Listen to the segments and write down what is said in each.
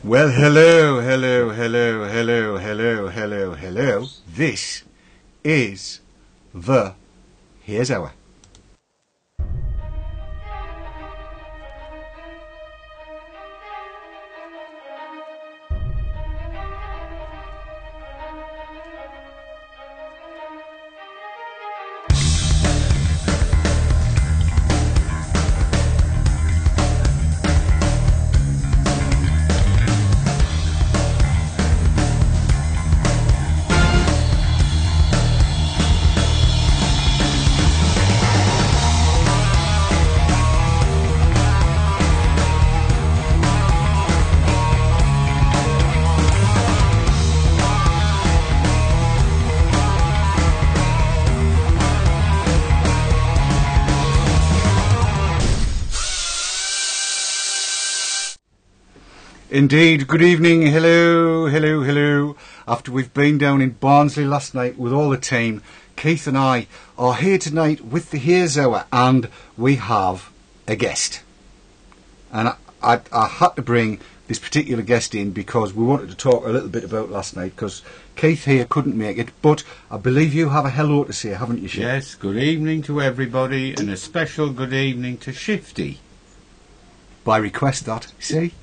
Well, hello, hello, hello, hello, hello, hello, hello. This is the Haze Hour. Indeed, good evening, hello, hello, hello. After we've been down in Barnsley last night with all the team, Keith and I are here tonight with the Haze Hour, and we have a guest. And I had to bring this particular guest in because we wanted to talk a little bit about last night, because Keith here couldn't make it, but I believe you have a hello to say, haven't you, Shif? Yes, good evening to everybody, and a special good evening to Shifty. By request that, see?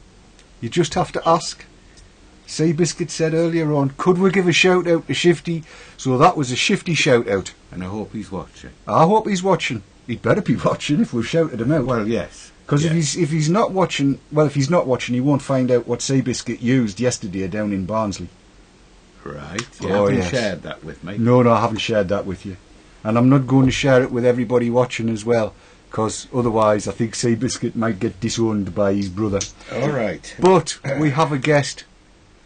You just have to ask. Seabiscuit said earlier on, could we give a shout out to Shifty? So that was a Shifty shout out. And I hope he's watching. I hope he's watching. He'd better be watching if we've shouted him out. Well, yes. Because yes. if he's not watching, he won't find out what Seabiscuit used yesterday down in Barnsley. Right. You Oh, haven't yes. shared that with me. No, I haven't shared that with you. And I'm not going to share it with everybody watching as well, because otherwise I think Seabiscuit might get disowned by his brother. All right. But we have a guest,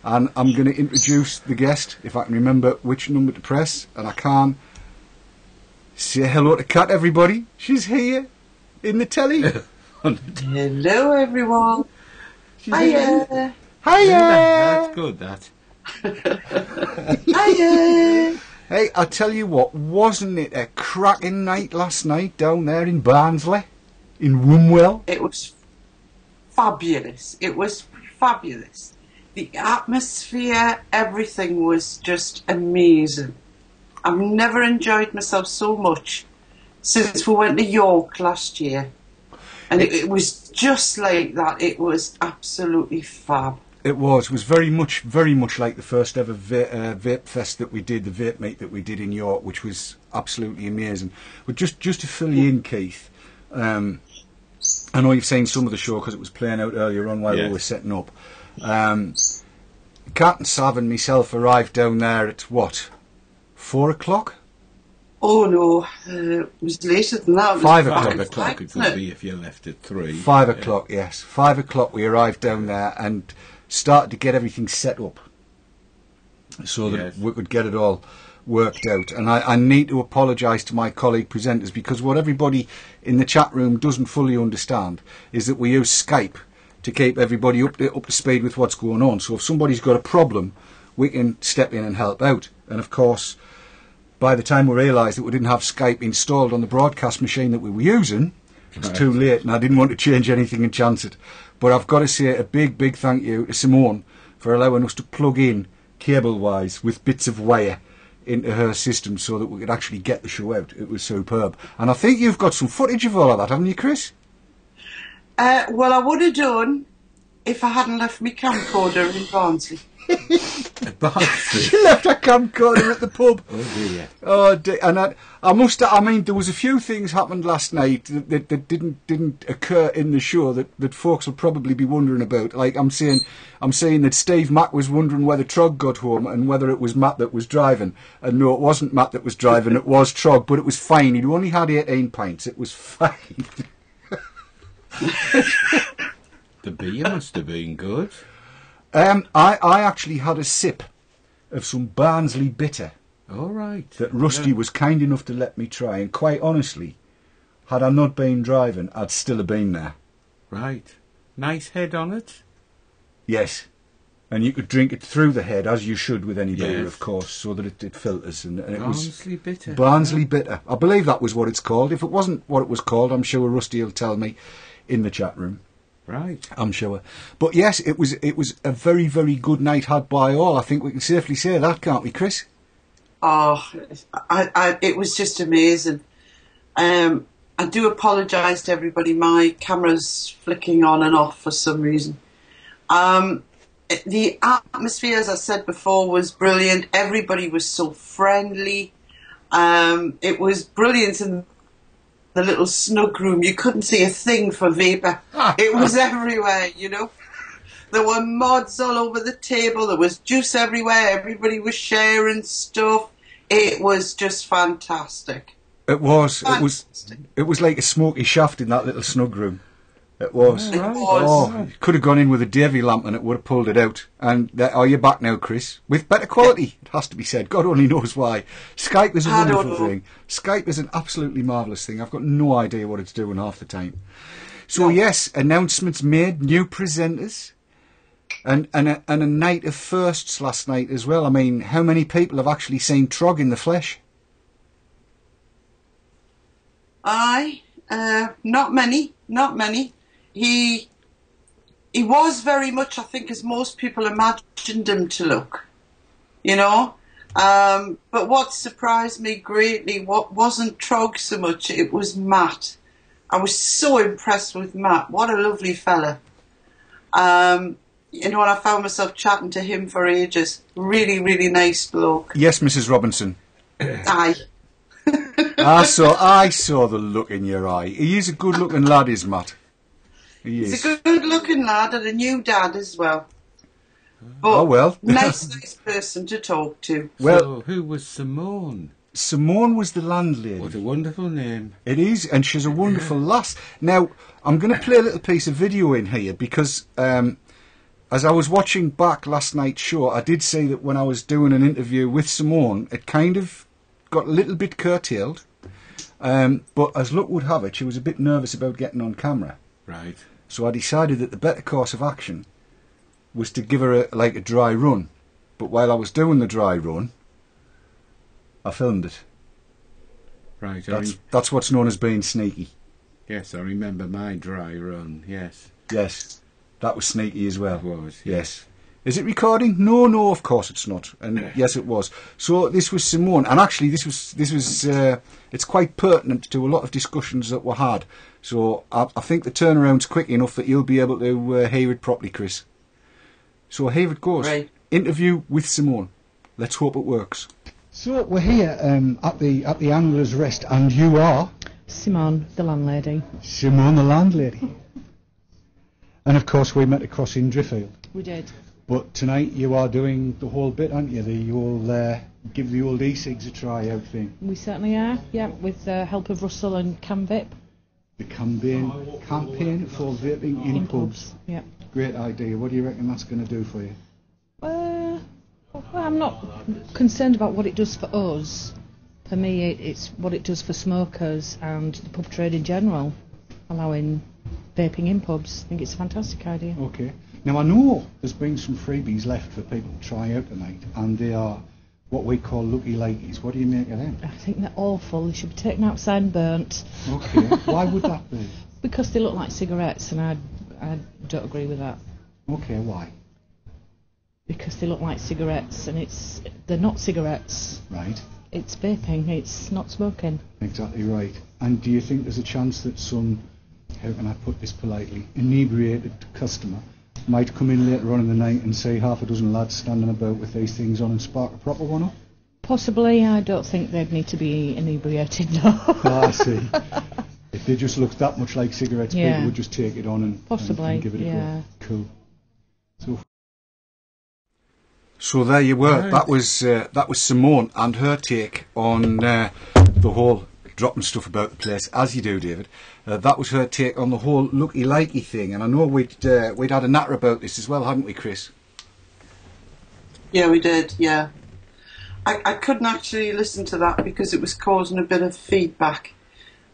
and I'm going to introduce the guest, if I can remember which number to press, and I can. Say hello to Kat, everybody. She's here in the telly. Hello, everyone. Hiya. Hiya. That's good, that. Hiya. Hey, I tell you what, wasn't it a cracking night last night down there in Barnsley, in Wombwell? It was fabulous. It was fabulous. The atmosphere, everything was just amazing. I've never enjoyed myself so much since we went to York last year. And it was just like that. It was absolutely fab. It was very much like the first ever vape fest that we did, the vape meet that we did in York, which was absolutely amazing. But just to fill you in, Keith, I know you've seen some of the show because it was playing out earlier on while we were setting up. Kat and Sav and myself arrived down there at what, 4 o'clock? Oh no, it was later than that. It was 5 5 o'clock. o'clock it would be if you left at 3. 5 o'clock, yes. 5 o'clock we arrived down there and started to get everything set up so that we could get it all worked out. And I need to apologise to my colleague presenters, because what everybody in the chat room doesn't fully understand is that we use Skype to keep everybody up to speed with what's going on. So if somebody's got a problem, we can step in and help out. And of course, by the time we realised that we didn't have Skype installed on the broadcast machine that we were using, it was too late, and I didn't want to change anything and chance it. But I've got to say a big thank you to Simone for allowing us to plug in cable-wise with bits of wire into her system so that we could actually get the show out. It was superb. And I think you've got some footage of all of that, haven't you, Chris? Well, I would have done if I hadn't left my camcorder in Barnsley. She left her camcorder at the pub. Oh dear. Oh dear. And I mean, there was a few things happened last night that didn't occur in the show that folks will probably be wondering about. Like I'm saying that Steve Mack was wondering whether Trog got home and whether it was Matt that was driving. And no, it wasn't Matt that was driving, it was Trog, but it was fine. He'd only had 18 pints. It was fine. The beer must have been good. I actually had a sip of some Barnsley bitter. All right. That Rusty was kind enough to let me try, and quite honestly, had I not been driving, I'd still have been there. Right. Nice head on it. Yes. And you could drink it through the head, as you should with any beer, Yes. of course, so that it filters. And it was Barnsley bitter. Barnsley bitter. I believe that was what it's called. If it wasn't what it was called, I'm sure Rusty will tell me in the chat room. Right. I'm sure. But yes, it was a very, very good night had by all. I think we can safely say that, can't we, Chris? Oh, it was just amazing. I do apologise to everybody. My camera's flicking on and off for some reason. The atmosphere, as I said before, was brilliant. Everybody was so friendly. It was brilliant in the little snug room. You couldn't see a thing for vapour. It was everywhere, you know. There were mods all over the table. There was juice everywhere. Everybody was sharing stuff. It was just fantastic. It was. Fantastic. It was like a smoky shaft in that little snug room. It was. It was. Oh, you could have gone in with a Davy lamp and it would have pulled it out. And are you back now, Chris? With better quality, it has to be said. God only knows why. Skype is a wonderful thing. Skype is an absolutely marvellous thing. I've got no idea what it's doing half the time. So yes, announcements made, new presenters, and a night of firsts last night as well. I mean, how many people have actually seen Trog in the flesh? Not many. He was very much, I think, as most people imagined him to look, you know. But what surprised me greatly, what wasn't Trog so much, it was Matt. I was so impressed with Matt. What a lovely fella. You know, and I found myself chatting to him for ages. Really, really nice bloke. Yes, Mrs. Robinson. Aye. I saw the look in your eye. He is a good-looking lad, is Matt. He's a good-looking lad and a new dad as well. But oh well. nice person to talk to. Well, so who was Simone? Simone was the landlady. What a wonderful name. It is, and she's a wonderful lass. Now, I'm going to play a little piece of video in here because as I was watching back last night's show, I did say that when I was doing an interview with Simone, it kind of got a little bit curtailed. But as luck would have it, she was a bit nervous about getting on camera. Right. So I decided that the better course of action was to give her a dry run. But while I was doing the dry run, I filmed it. Right. That's what's known as being sneaky. Yes, I remember my dry run, yes. Yes, that was sneaky as well. It was, yes. Is it recording? No, of course it's not. And yes, it was. So this was Simone, and actually this was it's quite pertinent to a lot of discussions that were had. So I think the turnaround's quick enough that you'll be able to hear it properly, Chris. So here it goes. Right. Interview with Simone. Let's hope it works. So we're here at the Angler's Rest, and you are Simone, the landlady. Simone, the landlady. And of course we met across in Driffield. We did. But tonight you are doing the whole bit, aren't you? You'll give the old e-cigs a try out thing. We certainly are, yeah, with the help of Russell and CamVip. The campaign for vaping in pubs. Yeah. Great idea. What do you reckon that's going to do for you? Well, I'm not concerned about what it does for us. For me, it's what it does for smokers and the pub trade in general, allowing vaping in pubs. I think it's a fantastic idea. Okay. Now, I know there's been some freebies left for people to try out tonight, and they are what we call lucky ladies. What do you make of them? I think they're awful. They should be taken outside and burnt. Okay. Why would that be? Because they look like cigarettes, and I don't agree with that. Okay, why? Because they look like cigarettes, and they're not cigarettes. Right. It's vaping, it's not smoking. Exactly right. And do you think there's a chance that some, how can I put this politely, inebriated customer might come in later on in the night and see half a dozen lads standing about with these things on and spark a proper one up? Possibly. I don't think they'd need to be inebriated, no. Oh, I see. If they just looked that much like cigarettes, people would just take it on and give it a go. Cool. So there you were. Right. That was Simone and her take on the whole dropping stuff about the place, as you do, David. That was her take on the whole looky-likey thing, and I know we'd had a natter about this as well, hadn't we, Chris? Yeah, we did. Yeah, I couldn't actually listen to that because it was causing a bit of feedback.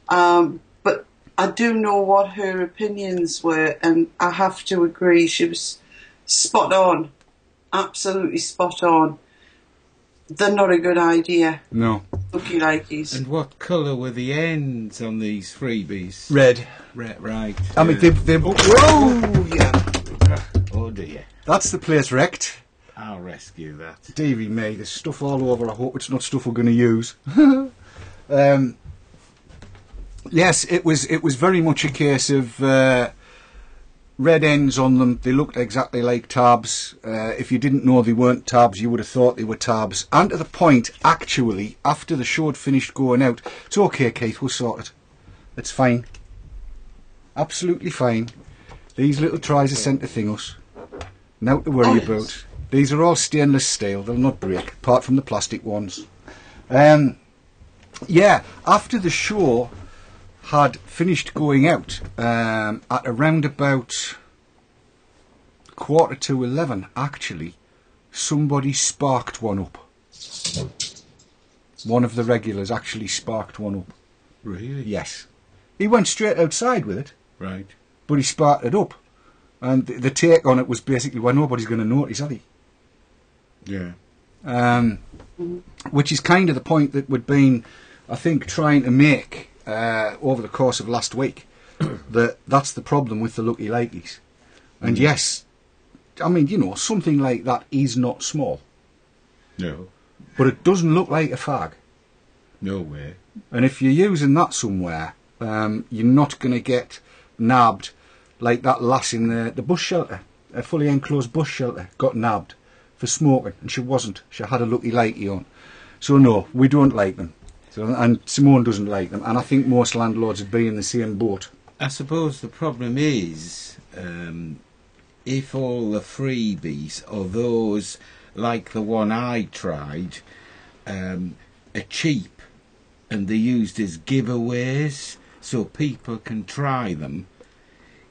But I do know what her opinions were, and I have to agree, she was spot on. Absolutely spot on. They're not a good idea. No. looky likeys. And what colour were the ends on these freebies? Red. Red, right. I mean, they've whoa, yeah. Oh dear. That's the place wrecked. I'll rescue that. Deary me, there's stuff all over. I hope it's not stuff we're going to use. Yes, it was very much a case of red ends on them. They looked exactly like tabs. If you didn't know they weren't tabs, you would have thought they were tabs. And to the point, actually, after the show had finished going out, it's okay, Keith, we'll sort it. It's fine. Absolutely fine. These little tries are sent to thing us. Now to worry about. These are all stainless steel. They'll not break, apart from the plastic ones. Yeah, after the show had finished going out, at around about 11:15, actually, somebody sparked one up. One of the regulars actually sparked one up. Really? Yes. He went straight outside with it. Right. But he sparked it up. And the take on it was basically, well, nobody's going to notice, are they? Yeah. Which is kind of the point that we'd been, I think, trying to make over the course of last week. That's the problem with the Lucky Likeys. And yes, I mean, you know, something like that is not small. No. But it doesn't look like a fag. No way. And if you're using that somewhere, you're not going to get nabbed like that lass in the bus shelter, a fully enclosed bus shelter, got nabbed for smoking, and she wasn't. She had a Lucky Likey on. So no, we don't like them. So, and Simone doesn't like them, and I think most landlords would be in the same boat. I suppose the problem is, if all the freebies are those like the one I tried, are cheap, and they're used as giveaways so people can try them,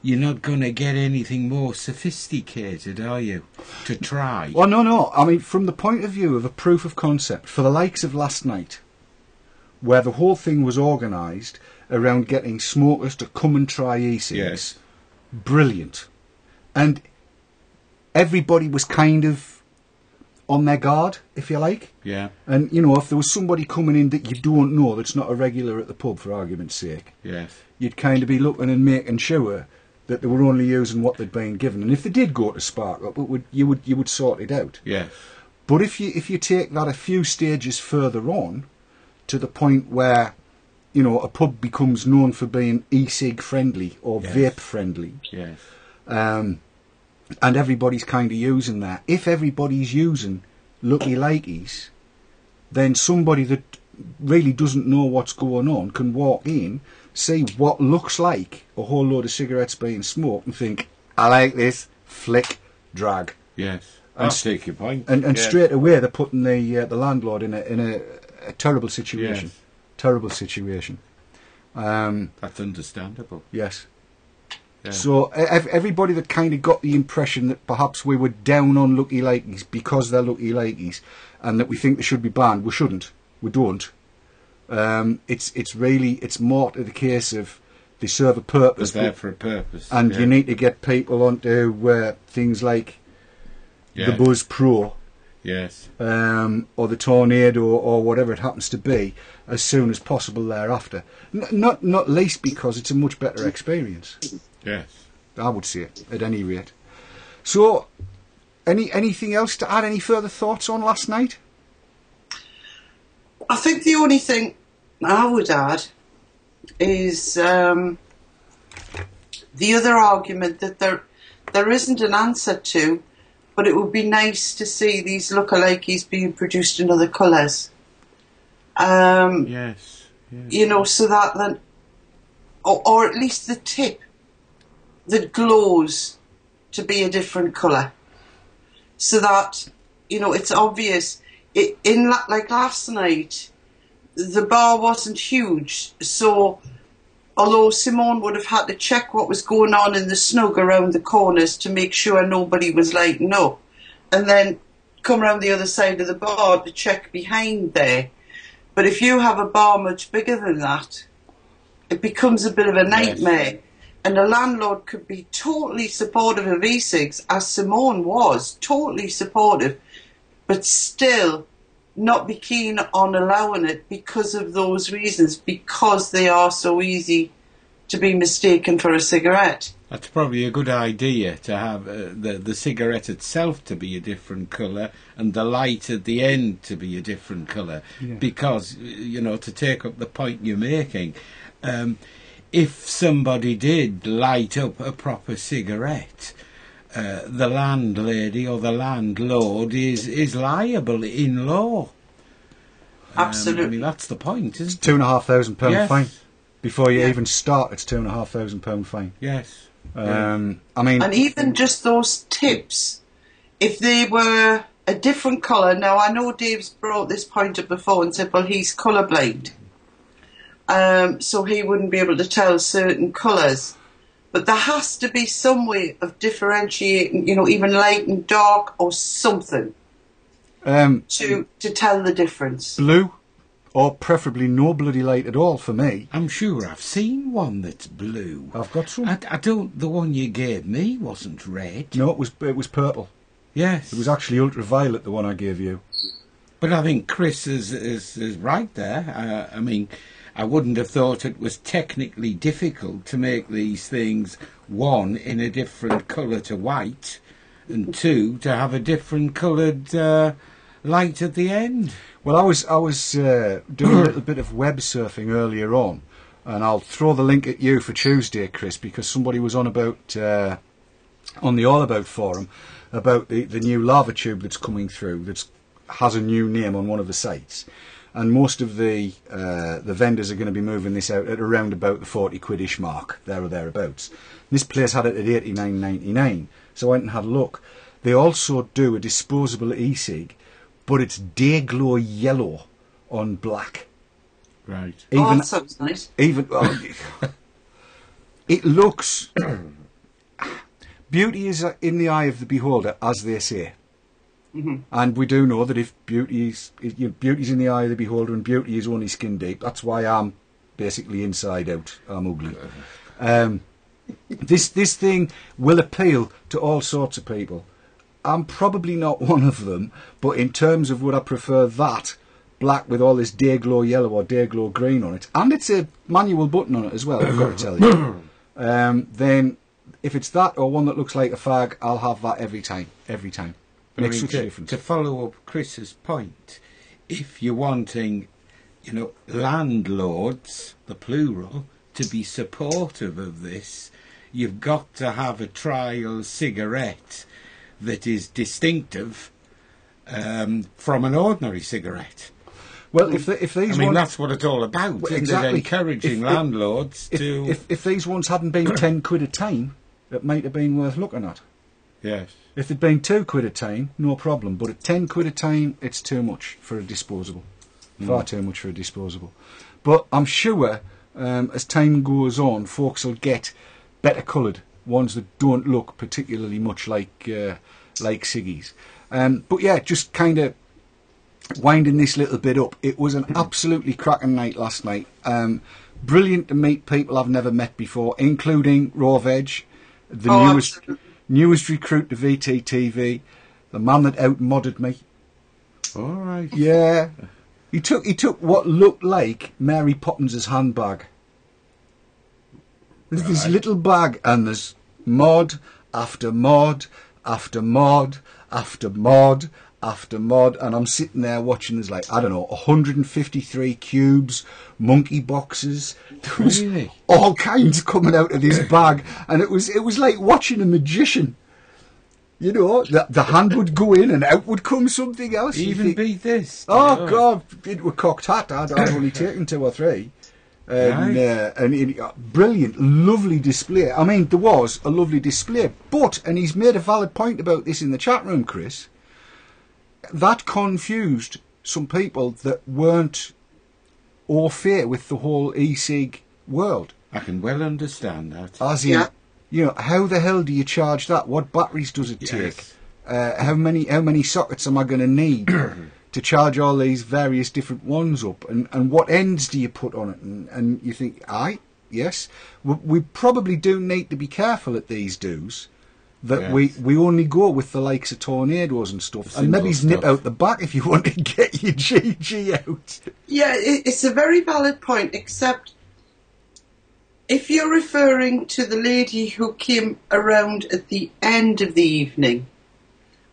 you're not going to get anything more sophisticated, are you, to try? Well, no. I mean, from the point of view of a proof of concept, for the likes of last night, where the whole thing was organised around getting smokers to come and try e-cigs, Yes. Brilliant. And everybody was kind of on their guard, if you like. Yeah. And, you know, if there was somebody coming in that you don't know, that's not a regular at the pub, for argument's sake, Yes. you'd kind of be looking and making sure that they were only using what they'd been given. And if they did go to spark up, you would sort it out. Yes. But if you take that a few stages further on, to the point where, you know, a pub becomes known for being e-cig friendly or Yes. vape friendly, Yes. and everybody's kind of using that. If everybody's using Lucky Likeys, then somebody that really doesn't know what's going on can walk in, see what looks like a whole load of cigarettes being smoked, and think, I like this, flick, drag. Yes. And I'll take your point. And Yes. straight away they're putting the landlord in a terrible situation. Yes. Terrible situation. That's understandable. Yes. Yeah. So everybody that kind of got the impression that perhaps we were down on Lucky Likeys because they're Lucky Likeys, and that we think they should be banned, we shouldn't. We don't. It's more to the case of they serve a purpose. They're there for a purpose. And yeah. you need to get people onto things like the Buzz Pro. Yes. Or the Tornado, or whatever it happens to be, as soon as possible thereafter. Not least because it's a much better experience. Yes. I would say, at any rate. So, anything else to add? Any further thoughts on last night? I think the only thing I would add is the other argument that there isn't an answer to, but it would be nice to see these lookalikes being produced in other colours. Yes. You know, so that then, or at least the tip that glows to be a different colour, so that, you know, it's obvious. Like last night, the bar wasn't huge, so although Simone would have had to check what was going on in the snug around the corners to make sure nobody was lighting up, and then come around the other side of the bar to check behind there. But if you have a bar much bigger than that, it becomes a bit of a nightmare. Yes. And the landlord could be totally supportive of e-cigs, as Simone was, totally supportive, but still not be keen on allowing it because of those reasons, because they are so easy to be mistaken for a cigarette. That's probably a good idea, to have the cigarette itself to be a different colour and the light at the end to be a different colour. Yeah. Because, you know, to take up the point you're making, if somebody did light up a proper cigarette, the landlady or the landlord is liable in law. Absolutely. I mean, that's the point, isn't it? £2,500 Yes. fine. Before you Yeah. even start, it's £2,500 fine. Yes. I mean, And even just those tips, if they were a different colour. Now, I know Dave's brought this point up before and said, well, he's colourblind. So he wouldn't be able to tell certain colours. But there has to be some way of differentiating, you know, even light and dark or something to tell the difference. blue, or preferably no bloody light at all for me. I'm sure I've seen one that's blue. I've got some. I don't. The one you gave me wasn't red. No, it was purple. Yes. It was actually ultraviolet, the one I gave you. But I think Chris is right there. I mean, I wouldn't have thought it was technically difficult to make these things, one, in a different colour to white, and two, to have a different coloured light at the end. Well, I was doing a little bit of web surfing earlier on, and I'll throw the link at you for Tuesday, Chris, because somebody was on about on the All About forum about the new lava tube that's coming through that has a new name on one of the sites, and most of the vendors are going to be moving this out at around about the 40 quidish mark, there or thereabouts. This place had it at $89.99, so I went and had a look. They also do a disposable e-cig, but it's day glow yellow on black. Right. That sounds nice. It looks. Beauty is in the eye of the beholder, as they say. Mm-hmm. And we do know that if beauty's in the eye of the beholder and beauty is only skin deep, that's why I'm basically inside out. I'm ugly. This thing will appeal to all sorts of people. I'm probably not one of them, but in terms of would I prefer that black with all this day glow yellow or day glow green on it, and it's a manual button on it as well, I've got to tell you, then if it's that or one that looks like a fag, I'll have that every time. Makes such a difference. To follow up Chris's point, if you're wanting, you know, landlords, the plural, to be supportive of this, you've got to have a trial cigarette that is distinctive from an ordinary cigarette. Well, if these I mean, ones, that's what it's all about, Well, isn't exactly. it? Encouraging landlords to... if these ones hadn't been 10 quid a time, it might have been worth looking at. Yes. If it'd been 2 quid a time, no problem. But at 10 quid a time, it's too much for a disposable. Far too much for a disposable. But I'm sure as time goes on, folks will get better coloured ones that don't look particularly much like ciggies. But yeah, just kind of winding this little bit up. It was an absolutely cracking night last night. Brilliant to meet people I've never met before, including Raw Veg, the newest recruit to VTTV, the man that out-modded me. All right. Yeah. He took what looked like Mary Poppins' handbag. There's this little bag, and there's mod after mod after mod after mod after mod, and I'm sitting there watching. There's like, I don't know, 153 cubes, monkey boxes. There was Really? all kinds coming out of this bag, and it was like watching a magician. You know, the hand would go in and out would come something else. Even beat this. Oh God, it was cocked hat. I'd only taken 2 or 3. Brilliant, lovely display. I mean, there was a lovely display, but, and he's made a valid point about this in the chat room, Chris, that confused some people that weren't au fait with the whole e-cig world. I can well understand that. As in, you know, how the hell do you charge that? What batteries does it take? How many sockets am I going to need to charge all these various different ones up? And what ends do you put on it? And you think, yes, we probably do need to be careful at these do's, that we only go with the likes of tornadoes and stuff, and maybe nip out the back if you want to get your GG out. Yeah, it's a very valid point, except if you're referring to the lady who came around at the end of the evening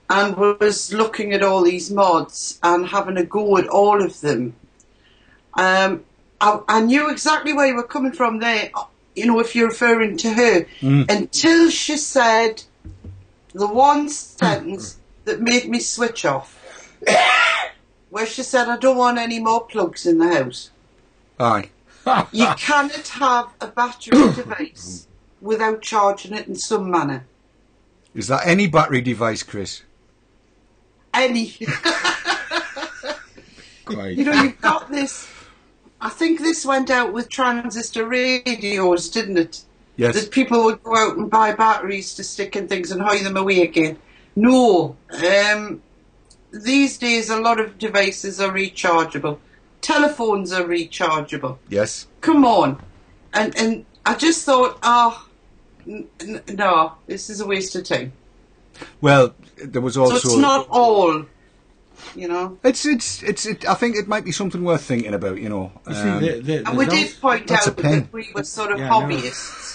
and was looking at all these mods and having a go at all of them, I knew exactly where you were coming from there, you know, if you're referring to her, until she said the one sentence that made me switch off, where she said, I don't want any more plugs in the house. Aye. You cannot have a battery device without charging it in some manner. Is that any battery device, Chris? Any. Quite. You know, you've got this, I think this went out with transistor radios, didn't it? Yes. That people would go out and buy batteries to stick in things and hide them away again. No. These days a lot of devices are rechargeable. Telephones are rechargeable. Yes. Come on. And I just thought, no, this is a waste of time. Well, there was also... So it's not all, you know. It's. I think it might be something worth thinking about, you know. You see, And we did point That's out a pain. that we were sort of hobbyists.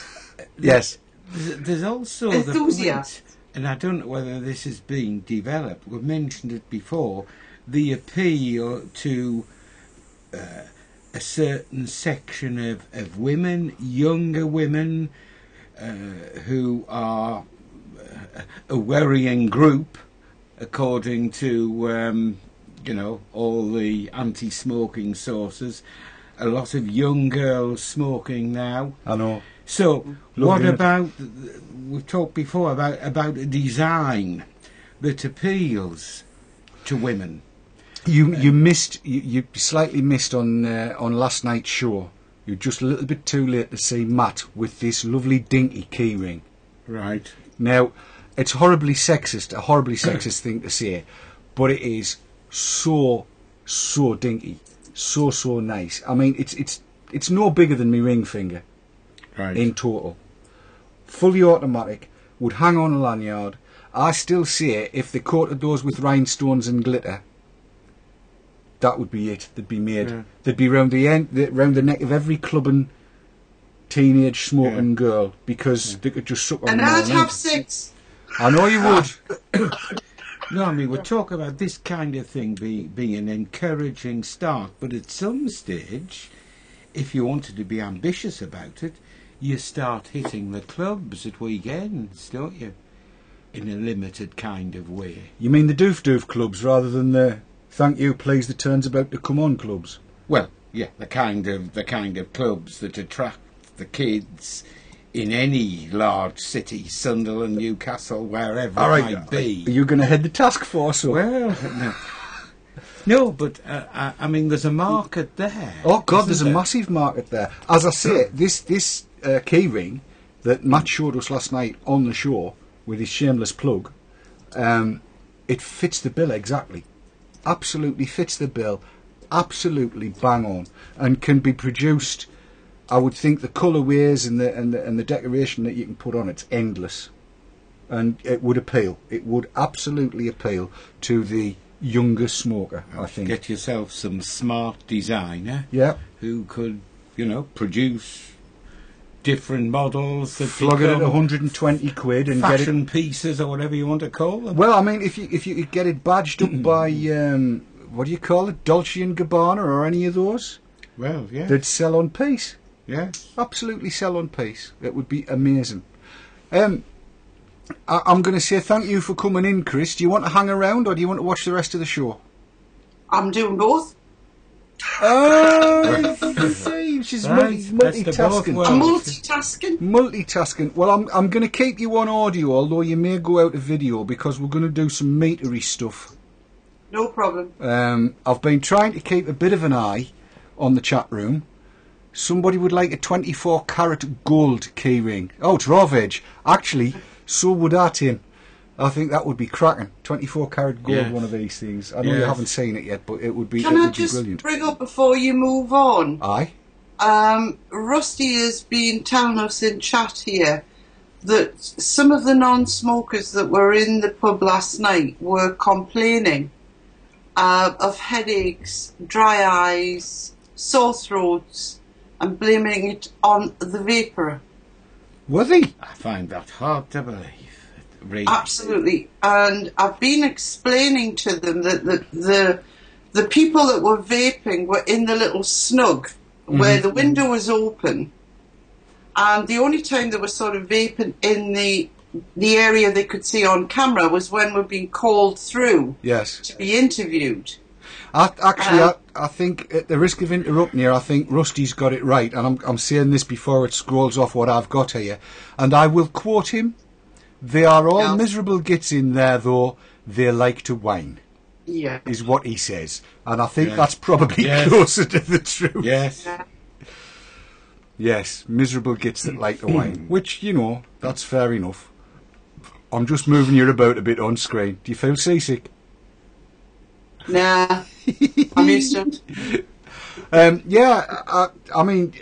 Yes. There's also Enthusiasts. the point, and I don't know whether this has been developed, we've mentioned it before, the appeal to a certain section of women, younger women, who are a worrying group, according to, you know, all the anti-smoking sources. A lot of young girls smoking now. I know. So, what about, we've talked before about a design that appeals to women. You missed. You slightly missed on last night's show. You're just a little bit too late to see Matt with this lovely dinky keyring. Right. Now, it's horribly sexist thing to say, but it is so dinky, so nice. I mean, it's no bigger than my ring finger. Right. In total. Fully automatic, would hang on a lanyard. I still say if they coated those with rhinestones and glitter, that would be it. They'd be made. Yeah. They'd be round round the neck of every clubbing teenage smoking girl, because they could just suck on And them all I'd night. have 6. I know you would. No, I mean, we're talking about this kind of thing being an encouraging start, but at some stage, if you wanted to be ambitious about it, you start hitting the clubs at weekends, don't you? In a limited kind of way. You mean the doof clubs rather than the thank you, please, the turn's about to come on clubs? Well, yeah, the kind of clubs that attract the kids in any large city, Sunderland, Newcastle, wherever it might be. Are you going to head the task force up? Well, no, but I mean, there's a market there. Oh God, there's isn't a there? massive market there. As I say, this key ring that Matt showed us last night on the show with his shameless plug, it fits the bill exactly. Absolutely fits the bill. Absolutely bang on, and can be produced. I would think the colourways and the decoration that you can put on it's endless, and it would appeal. It would absolutely appeal to the younger smoker. I think. Get yourself some smart designer. Yeah. Who could, you know, produce different models that Flog it at become 120 quid and get it. fashion pieces or whatever you want to call them. Well, I mean, if you could get it badged up by what do you call it, Dolce and Gabbana or any of those, Well, yeah, they'd sell on piece. yeah. Absolutely sell on piece. It would be amazing. I'm going to say thank you for coming in, Chris. Do you want to hang around or do you want to watch the rest of the show? I'm doing both. Oh, see, she's Right, that's the both multitasking. worlds. I'm multitasking. Multitasking. Well, I'm going to keep you on audio, although you may go out of video because we're going to do some meatery stuff. No problem. I've been trying to keep a bit of an eye on the chat room. Somebody would like a 24 carat gold keyring. Oh, it's raw veg. Actually, so would I, Tim. I think that would be cracking. 24 carat gold, Yes. one of these things. I know you Yes. haven't seen it yet, but it would be, Can I just brilliant. bring up before you move on? Aye. Rusty has been telling us in chat here that some of the non-smokers that were in the pub last night were complaining of headaches, dry eyes, sore throats, and blaming it on the vapor. Were they? I find that hard to believe. Really. Absolutely. And I've been explaining to them that the people that were vaping were in the little snug where the window was open, and the only time they were sort of vaping in the area they could see on camera was when we're being called through to be interviewed. I think, at the risk of interrupting here, I think Rusty's got it right, and I'm saying this before it scrolls off what I've got here, and I will quote him. They are all miserable gits in there, though. They like to whine. Yeah. Is what he says. And I think that's probably closer to the truth. Yes. Yes, miserable gits that like to whine. Which, you know, that's fair enough. I'm just moving you about a bit on screen. Do you feel seasick? Nah. I'm used to it. Yeah, I mean,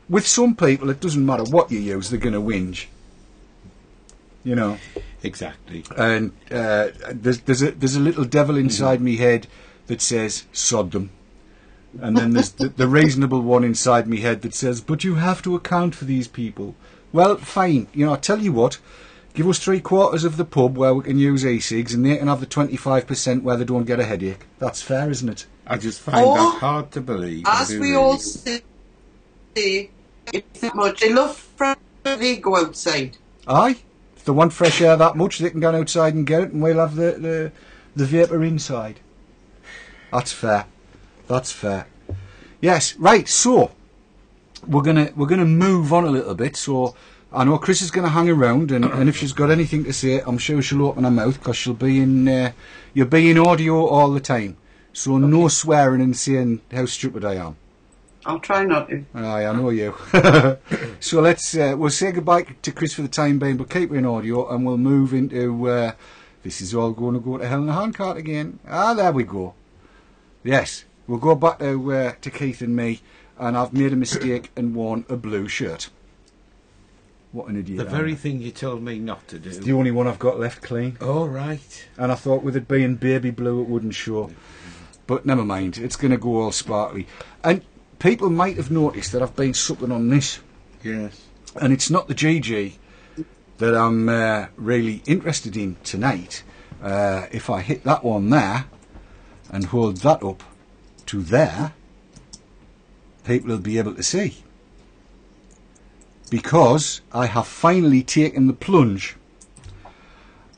with some people, it doesn't matter what you use, they're going to whinge. You know. Exactly. And there's a little devil inside me head that says, sod them. And then there's the reasonable one inside me head that says, but you have to account for these people. Well, fine. You know, I tell you what, give us 3/4 of the pub where we can use e-cigs, and they can have the 25% where they don't get a headache. That's fair, isn't it? I just find that hard to believe. As we all say, it's that much. They love fresh air, they go outside. Aye. If they want fresh air that much, they can go outside and get it, and we'll have the vapour inside. That's fair. That's fair. Yes, right. So we're gonna move on a little bit. So I know Chris is gonna hang around, and if she's got anything to say, I'm sure she'll open her mouth, because she'll be in you'll be in audio all the time. So no swearing and saying how stupid I am. I'll try not to. Aye, I know you. So we'll say goodbye to Chris for the time being, but keep her in audio, and we'll move into this is all going to go to hell in a handcart again. There we go. Yes, we'll go back to Keith and me, and I've made a mistake and worn a blue shirt. What an idiot. The very thing you told me not to do. It's the only one I've got left clean. Oh, right. And I thought with it being baby blue it wouldn't show. But never mind, it's going to go all sparkly. And people might have noticed that I've been supping on this. Yes. And it's not the GG that I'm really interested in tonight. If I hit that one there and hold that up to there, people will be able to see. Because I have finally taken the plunge,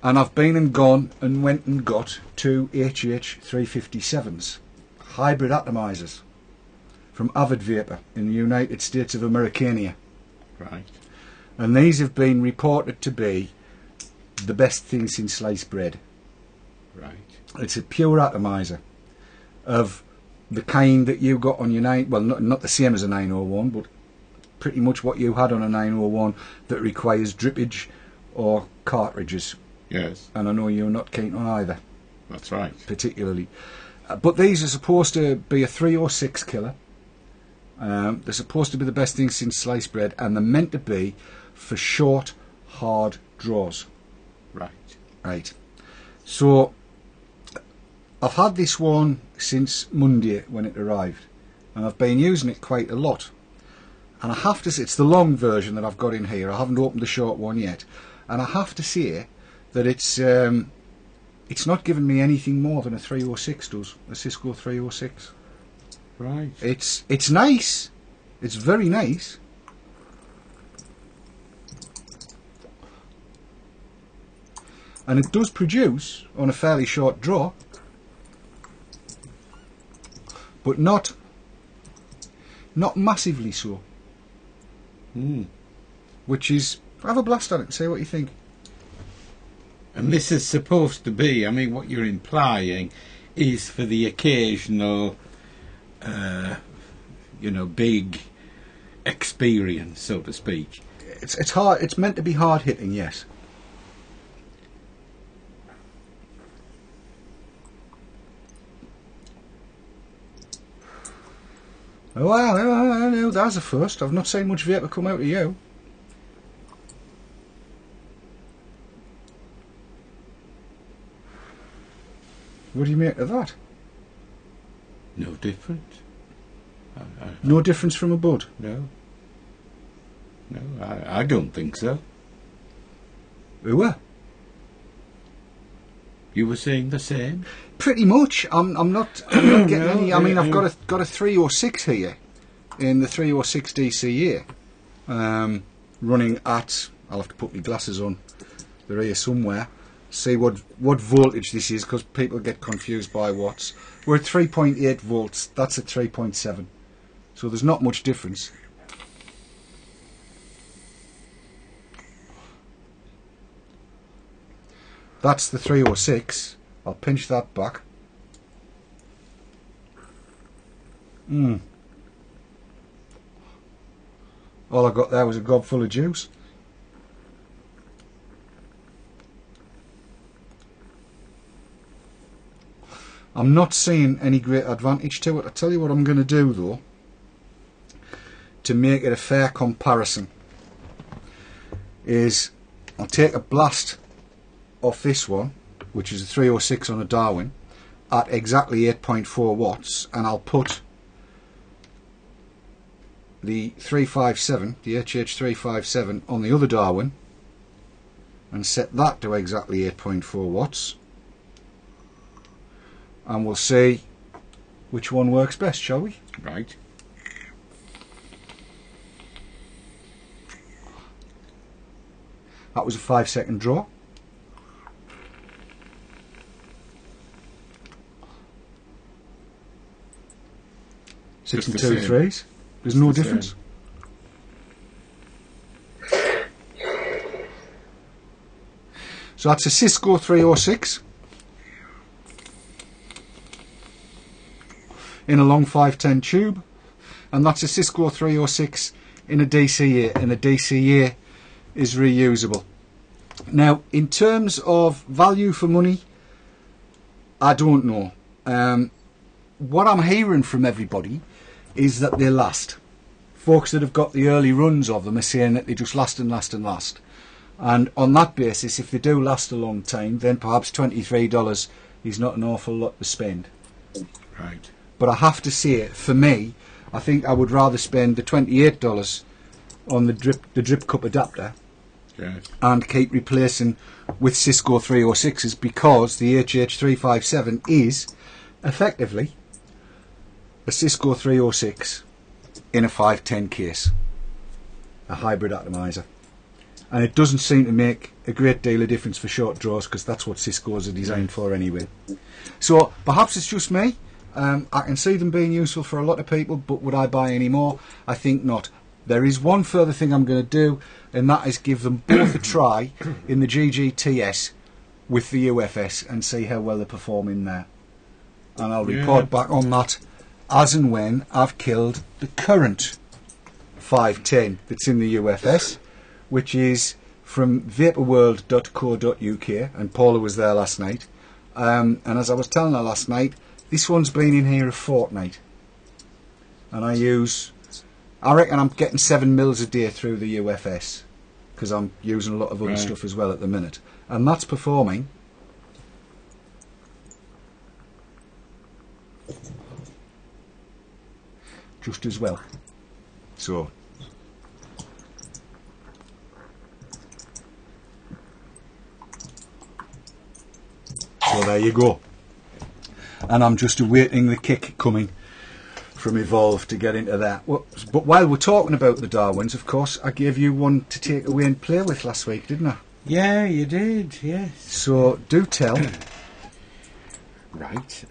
and I've been and gone and went and got two HH357s, hybrid atomizers, from Avid Vapor in the United States of Americania. Right. And these have been reported to be the best thing since sliced bread. Right. It's a pure atomizer of the kind that you got on your not the same as a 901, but pretty much what you had on a 901 that requires drippage or cartridges. Yes. And I know you're not keen on either. That's right. Particularly. But these are supposed to be a 306 killer. They're supposed to be the best thing since sliced bread, and they're meant to be for short, hard draws. Right. Right. So I've had this one since Monday when it arrived, and I've been using it quite a lot. And I have to say, it's the long version that I've got in here. I haven't opened the short one yet, and I have to say that it's not giving me anything more than a 306 does, a Cisco 306. Right. It's nice. It's very nice. And it does produce on a fairly short draw, but not massively so. Which is, have a blast on it and say what you think. And this is supposed to be, I mean, what you're implying is for the occasional, big experience, so to speak. It's hard. It's meant to be hard hitting, yes. Well, that's a first. I've not seen much vapour come out of you. What do you make of that? No different. No difference from a bud? No. No, I don't think so. Who were? You were saying the same? Pretty much. I'm not getting No, any. I mean, I've got a 306 here in the 306 DCA, running at. I'll have to put my glasses on. They're here somewhere. See what voltage this is, because people get confused by watts. We're at 3.8 volts. That's at 3.7. So there's not much difference. That's the 306. I'll pinch that back. All I got there was a gob full of juice. I'm not seeing any great advantage to it. I tell you what I'm going to do though, to make it a fair comparison, is I'll take a blast off this one, which is a 306 on a Darwin, at exactly 8.4 watts, and I'll put the 357, the HH357, on the other Darwin and set that to exactly 8.4 watts, and we'll see which one works best, shall we? Right. That was a 5-second draw. Six and 2 threes. There's no difference. So that's a Cisco 306 in a long 510 tube, and that's a Cisco 306 in a DCA, and the DCA is reusable. Now, in terms of value for money, I don't know. What I'm hearing from everybody is that they last. Folks that have got the early runs of them are saying that they just last and last and last. And on that basis, if they do last a long time, then perhaps $23 is not an awful lot to spend. Right. But I have to say, for me, I think I would rather spend the $28 on the drip cup adapter, Yes. and keep replacing with Cisco 306s, because the HH357 is effectively a Cisco 306 in a 510 case, a hybrid atomizer, and it doesn't seem to make a great deal of difference for short draws, because that's what Cisco's are designed for anyway. So perhaps it's just me. I can see them being useful for a lot of people, but would I buy any more? I think not. There is one further thing I'm going to do, and that is give them both a try in the GGTS with the UFS and see how well they perform in there. And I'll report back on that as and when I've killed the current 510 that's in the UFS, which is from vaporworld.co.uk, and Paula was there last night. And as I was telling her last night, this one's been in here a fortnight, and I reckon I'm getting 7 mils a day through the UFS, because I'm using a lot of other stuff as well at the minute, and that's performing just as well. So there you go. And I'm just awaiting the kick coming from Evolve to get into that. Well, but while we're talking about the Darwins, of course, I gave you one to take away and play with last week, didn't I? Yeah, you did, yes. So, do tell. Right.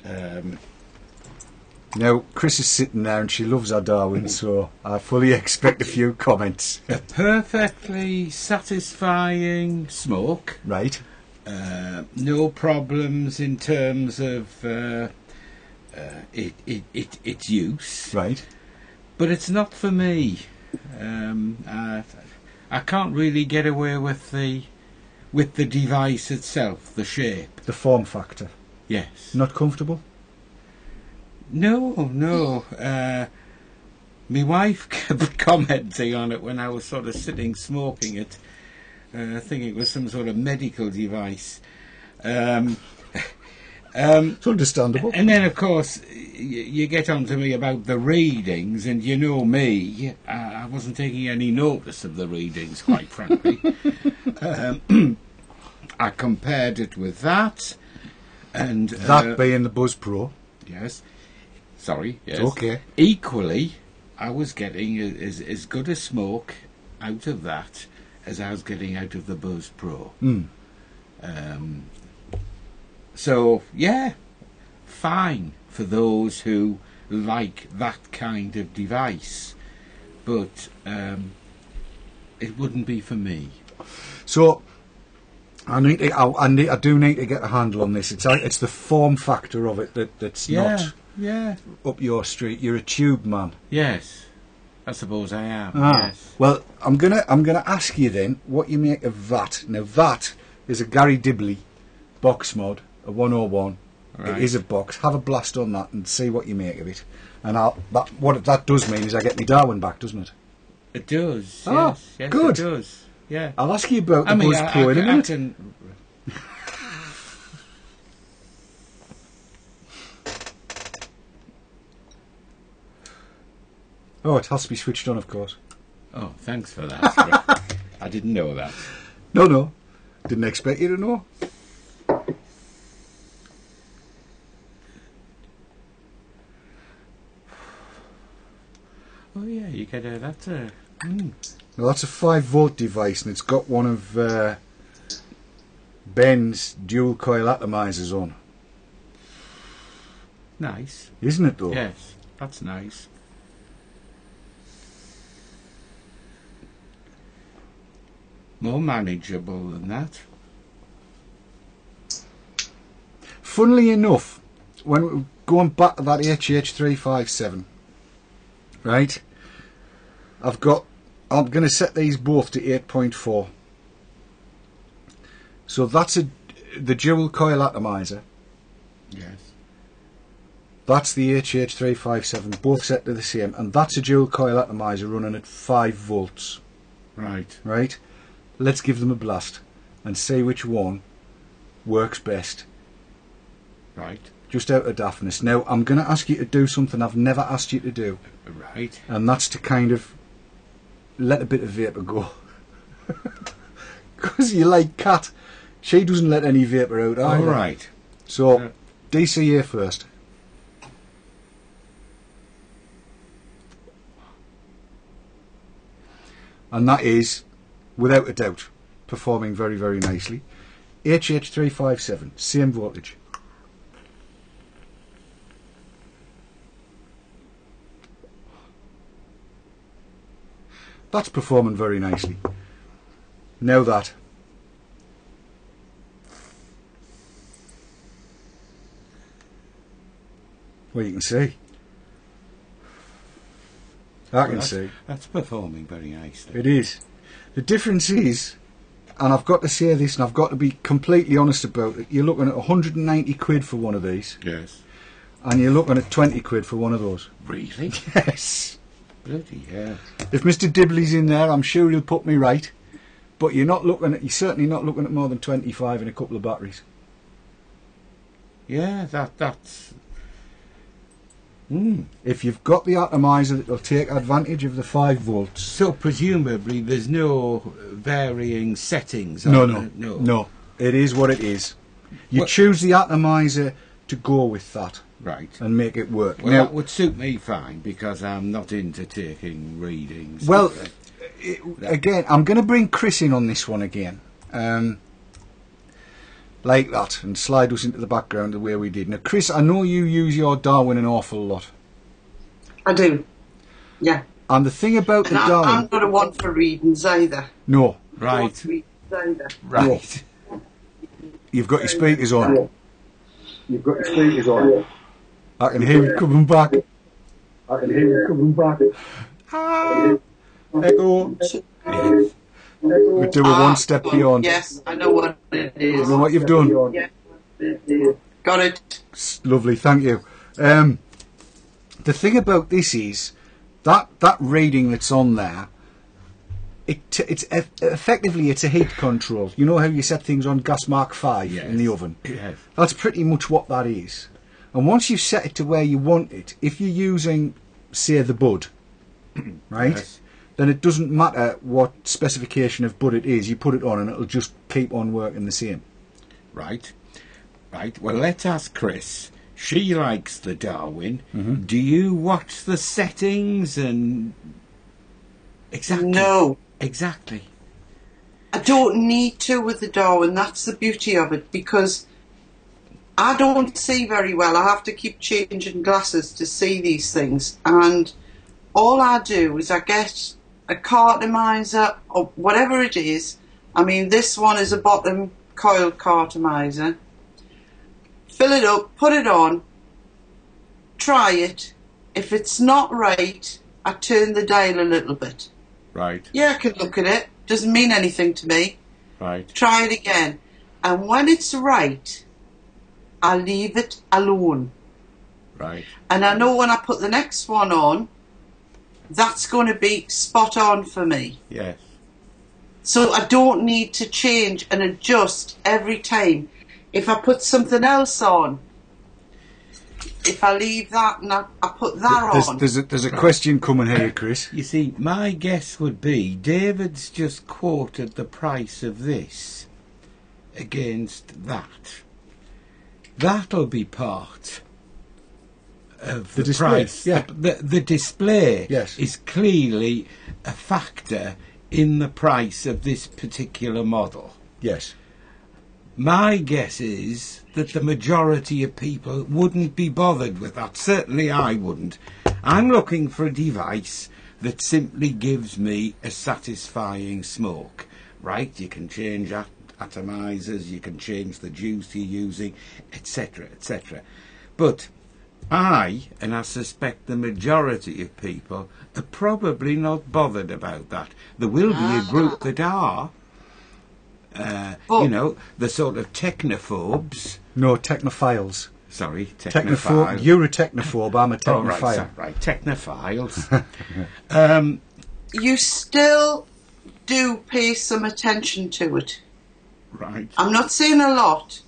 Now, Chris is sitting there and she loves our Darwin, so I fully expect a few comments. A perfectly satisfying smoke. Right. No problems in terms of its use. Right. But it's not for me. I can't really get away with the device itself, the shape. The form factor. Yes. Not comfortable? No. My wife kept commenting on it when I was sort of sitting smoking it. I think it was some sort of medical device. It's understandable. And then, of course, you get on to me about the readings, and you know me, I wasn't taking any notice of the readings, quite frankly. I compared it with that, and... that being the Buzz Pro. Yes. Sorry, yes. It's okay. Equally, I was getting as good a smoke out of that as I was getting out of the Buzz Pro. So, yeah, fine for those who like that kind of device, but it wouldn't be for me. So, I do need to get a handle on this. It's the form factor of it that's not up your street. You're a tube man. Yes, I suppose I am. Yes. Well, I'm gonna ask you then what you make of that. Now that is a Gary Dibley box mod, a 101. Right. It is a box. Have a blast on that and see what you make of it. And what that does mean is I get my Darwin back, doesn't it? It does. Oh, yes, good. It does. Yeah. I'll ask you about the Buzz Pro in a minute. Oh, it has to be switched on, of course. Oh, thanks for that. I didn't know that. No. Didn't expect you to know. Oh yeah, you get that's a... Well, that's a 5-volt device, and it's got one of Ben's dual coil atomizers on. Nice. Isn't it, though? Yes, that's nice. More manageable than that. Funnily enough, when going back to that HH357, right, I'm going to set these both to 8.4. So that's the dual coil atomizer. Yes. That's the HH357, both set to the same, and that's a dual coil atomizer running at 5 volts. Right. Right? Let's give them a blast and see which one works best. Right. Just out of daftness. Now, I'm going to ask you to do something I've never asked you to do. Right. And that's to kind of let a bit of vapour go. Because you like Kat. She doesn't let any vapour out either. All right. So, DCA first. And that is, without a doubt, performing very, very nicely. HH357, same voltage. That's performing very nicely. Now that. Well, you can see. I can see. That's performing very nicely. It is. The difference is, and I've got to say this, and I've got to be completely honest about it, you're looking at 190 quid for one of these. Yes. And you're looking at 20 quid for one of those. Really? Yes. Bloody hell. If Mr. Dibley's in there, I'm sure he'll put me right. But you're certainly not looking at more than 25 in a couple of batteries. Yeah, that's... If you've got the atomizer that'll take advantage of the 5 volts. So presumably there's no varying settings No. on it? No. It is what it is. You choose the atomizer to go with that. Right. And make it work. Well, now, that would suit me fine because I'm not into taking readings. Well, again, I'm going to bring Chris in on this one again. Like that, and slide us into the background the way we did. Now, Chris, I know you use your Darwin an awful lot. I do. Yeah. And the thing about the And Darwin... I'm not a one for readings either. No. Right. For readings either. Right. You've got your speakers on. You've got your speakers on. I can hear you coming back. I can hear you coming back. Ah, echo. Yes. We do a one step beyond. Yes, I know what it is. You know what you've done? Yeah. Got it. Lovely, thank you. The thing about this is that reading that's on there, Effectively it's a heat control. You know how you set things on gas mark 5 in the oven? Yes. That's pretty much what that is. And once you've set it to where you want it, if you're using, say, the bud, right, Yes. then it doesn't matter what specification of bud it is. You put it on and it'll just keep on working the same. Right. Right. Well, let's ask Chris. She likes the Darwin. Mm-hmm. Do you watch the settings and... Exactly. No. Exactly. I don't need to with the Darwin. That's the beauty of it, because I don't see very well. I have to keep changing glasses to see these things, and all I do is I get a cartomizer or whatever it is. I mean, this one is a bottom coil cartomizer. Fill it up, put it on, try it. If it's not right, I turn the dial a little bit. Right. Yeah, I can look at it. Doesn't mean anything to me. Right. Try it again. And when it's right, I leave it alone. Right. And I know when I put the next one on, that's going to be spot on for me. Yes. So I don't need to change and adjust every time. If I put something else on, if I leave that and I put that on. There's a question coming here, Chris. You see, my guess would be David's just quoted the price of this against that. That'll be part of the display, price. yeah. The display Yes. is clearly a factor in the price of this particular model. Yes. My guess is that the majority of people wouldn't be bothered with that. Certainly I wouldn't. I'm looking for a device that simply gives me a satisfying smoke. Right? You can change atomizers, you can change the juice you're using, etc., etc. But and I suspect the majority of people, are probably not bothered about that. There will be a group that are. You know, the sort of technophobes. No, technophiles. Sorry, Technophobe. You're a technophobe, I'm a technophile. Right, technophiles. You still do pay some attention to it. Right. I'm not saying a lot,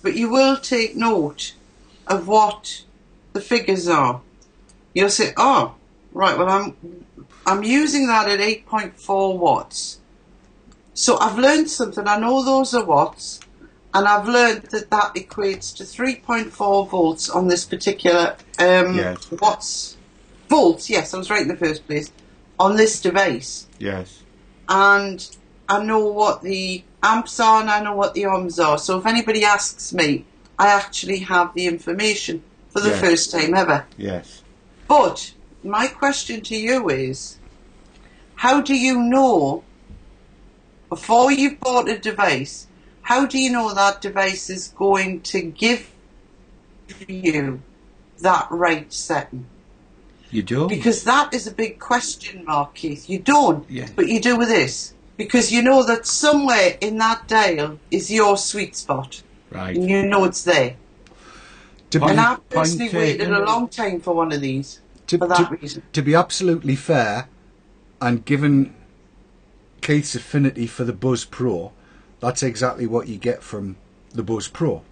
but you will take note of what the figures are. You'll say, oh, right, well, I'm using that at 8.4 watts. So I've learned something. I know those are watts, and I've learned that equates to 3.4 volts on this particular Yes. watts. Volts, yes, I was right in the first place, on this device. Yes. And I know what the amps are and I know what the ohms are. So if anybody asks me, I actually have the information for the Yes. first time ever. Yes. But my question to you is, how do you know, before you've bought a device, how do you know that device is going to give you that right setting? You don't? Because that is a big question mark, Keith. You don't, Yeah. but you do with this. Because you know that somewhere in that dial is your sweet spot. Right. And you know it's there. To be, And I've personally point waited taken. a long time for one of these, to, for that to- reason. to be absolutely fair, and given Keith's affinity for the Buzz Pro, that's exactly what you get from the Buzz Pro.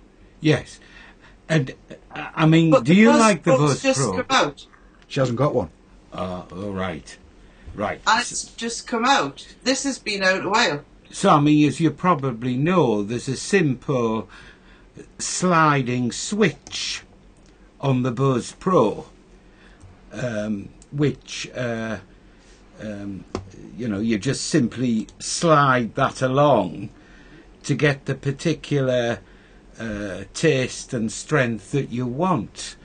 Yes. And, I mean, But do you Buzz like the Pro's Buzz just Pro? come out. She hasn't got one. Oh, right. Right. And it's just come out. This has been out a while. So, I mean, as you probably know, there's a simple sliding switch on the Buzz Pro, which, you know, you just simply slide that along to get the particular taste and strength that you want.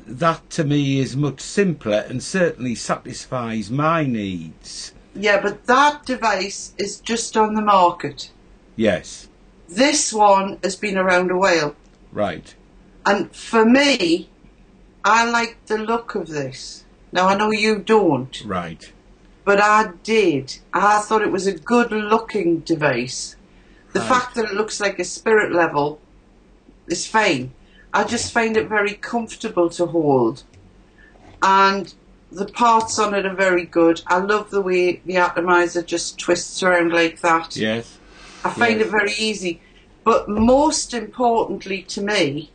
That to me is much simpler and certainly satisfies my needs. Yeah, but that device is just on the market. Yes, This one has been around a while. right. And for me, I like the look of this. Now, I know you don't, Right. but I did. I thought it was a good looking device. The Right. fact that it looks like a spirit level is fine. I just find it very comfortable to hold. And the parts on it are very good. I love the way the atomizer just twists around like that. Yes. I find it very easy. But most importantly to me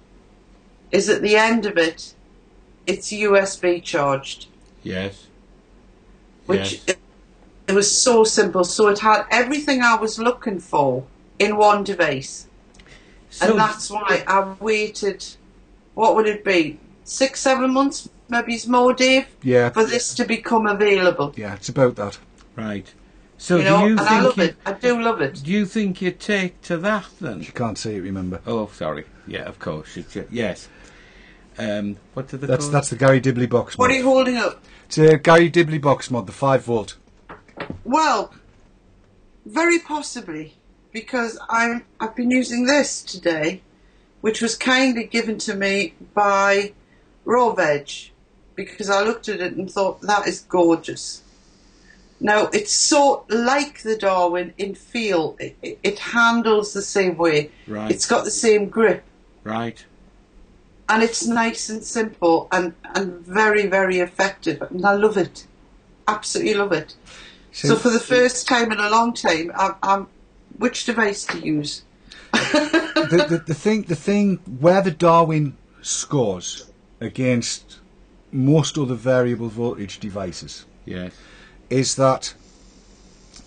is at the end of it, it's USB charged. Yes. Which it was so simple. So it had everything I was looking for in one device. So, and that's why I waited, what would it be, 6-7 months, maybe it's more, Dave, for this to become available. Yeah, it's about that. right. So You know, do you and I love think it. I do love it. do you think you take to that then? You can't see it, remember. Oh, sorry. Yeah, of course. Yes. What do they That's call that's the Gary Dibley box mod. What are you holding up? It's a Gary Dibley box mod, the 5 volt. Well, very possibly, because I've been using this today, which was kindly given to me by Raw Veg, because I looked at it and thought, that is gorgeous. Now, it's so like the Darwin in feel. It handles the same way. Right. It's got the same grip. Right. And it's nice and simple and very, very effective. And I love it. Absolutely love it. So for the first time in a long time, I'm which device to use? the thing where the Darwin scores against most other variable voltage devices Yes. is that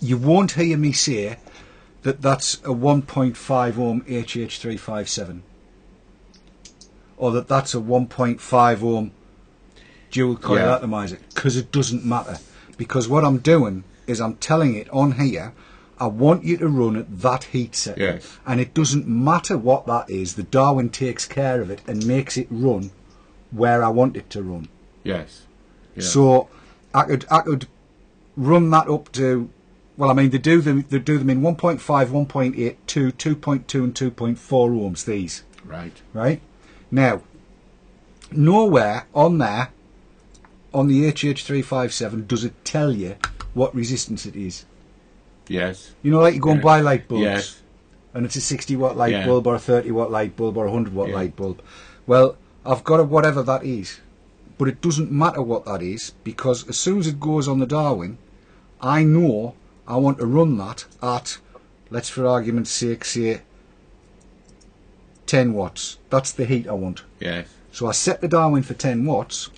you won't hear me say that that's a 1.5 ohm HH357 or that that's a 1.5 ohm dual coil atomizer, because it doesn't matter. Because what I'm doing is I'm telling it on here, I want you to run at that heat setting. Yes. And it doesn't matter what that is, the Darwin takes care of it and makes it run where I want it to run. Yes. Yeah. So I could run that up to, well, I mean, they do them in 1.5, 1.8, 2, 2.2 and 2.4 ohms, these. Right? Now, nowhere on there, on the HH357, does it tell you what resistance it is. Yes. You know, like you go and buy light bulbs, Yes. and it's a 60 watt light Yeah. bulb or a 30 watt light bulb or a 100 watt Yeah. light bulb. Well, I've got a whatever that is, but it doesn't matter what that is, because as soon as it goes on the Darwin, I know I want to run that at, let's for argument's sake say 10 watts. That's the heat I want. Yes. So I set the Darwin for 10 watts.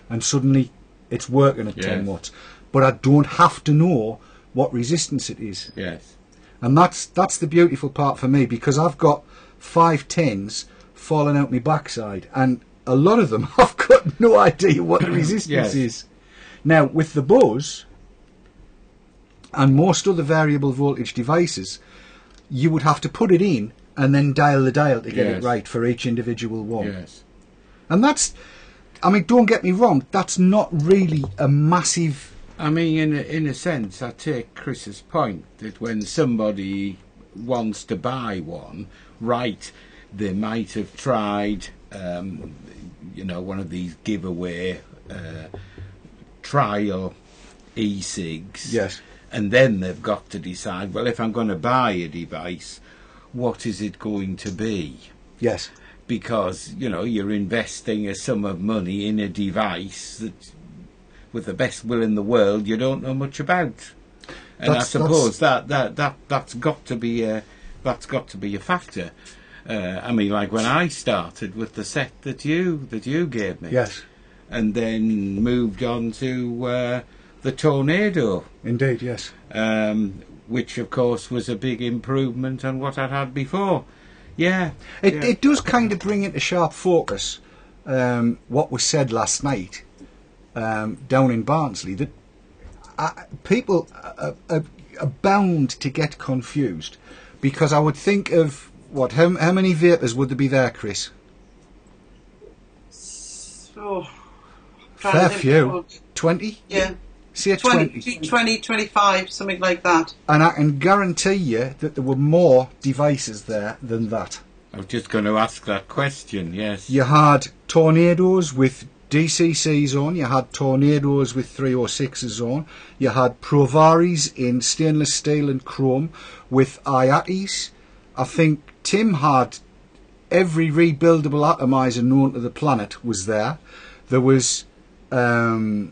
And suddenly it's working at 10 Yes. watts. But I don't have to know what resistance it is. Yes. And that's the beautiful part for me, because I've got 510s falling out my backside, and a lot of them I've got no idea what the resistance Yes. is. Now, with the Buzz and most other variable voltage devices, you would have to put it in and then dial the dial to get Yes. it right for each individual one. Yes. And that's, I mean, don't get me wrong, that's not really a massive... I mean, in a sense, I take Chris's point that when somebody wants to buy one, right, they might have tried, one of these giveaway trial e-cigs. Yes. And then they've got to decide, well, if I'm going to buy a device, what is it going to be? Yes. Because, you're investing a sum of money in a device that, with the best will in the world, you don't know much about. And I suppose that's got to be a factor. I mean, like when I started with the set that you gave me. Yes. And then moved on to the Tornado. Indeed, yes. Which, of course, was a big improvement on what I'd had before. Yeah. It does kind of bring into sharp focus what was said last night down in Barnsley, that people are bound to get confused, because I would think of, how many vapors would there be there, Chris? Oh, Fair few. 20? Yeah. Say 20. 20, 25, something like that. And I can guarantee you that there were more devices there than that. I was just going to ask that question, yes. You had Tornadoes with DCCs on, you had Tornadoes with 306s on, you had Provaris in stainless steel and chrome with IATIs. I think Tim had every rebuildable atomizer known to the planet was there. There was Bully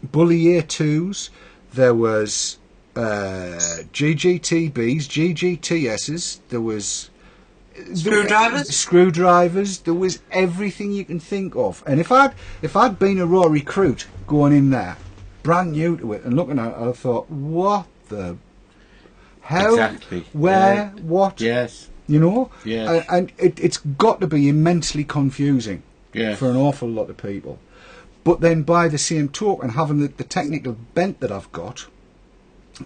A2s, there was GGTBs, GGTSs, there was screwdrivers, there was everything you can think of. And if I'd been a raw recruit going in there, brand new to it, and looking at it, I thought, what the how, exactly. where, what, yes, you know, yes. And it's got to be immensely confusing Yes. for an awful lot of people. But then by the same token, having the technical bent that I've got,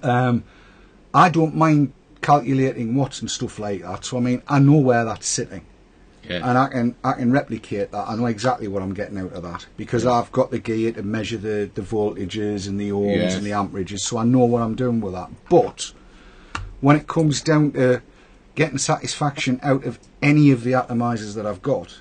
I don't mind calculating watts and stuff like that. So I mean, I know where that's sitting, and I can replicate that. I know exactly what I'm getting out of that because I've got the gear to measure the voltages and the ohms and the amperages, so I know what I'm doing with that. But when it comes down to getting satisfaction out of any of the atomizers that I've got,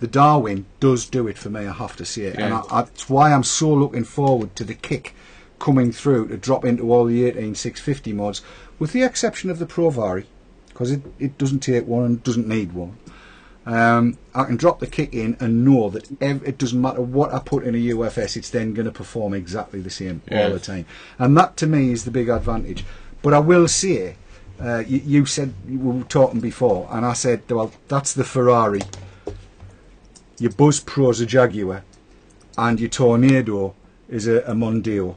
the Darwin does do it for me, I have to say it. And that's why I'm so looking forward to the kick coming through to drop into all the 18650 mods, with the exception of the Provari, because it doesn't take one and doesn't need one. I can drop the kick in and know that it doesn't matter what I put in a UFS, it's then going to perform exactly the same all the time. And that to me is the big advantage. But I will say, you said, we were talking before, and I said, well, that's the Ferrari. Your Buzz Pro's a Jaguar, and your Tornado is a Mondeo.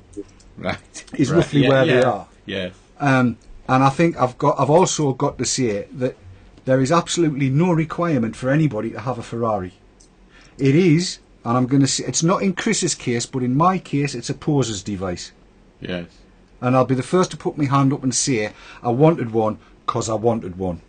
Right. Is roughly where they are. Yeah. And I think I've also got to say that there is absolutely no requirement for anybody to have a Ferrari. It is, and I'm going to say, it's not in Chris's case, but in my case, it's a poser's device. Yes. And I'll be the first to put my hand up and say I wanted one because I wanted one.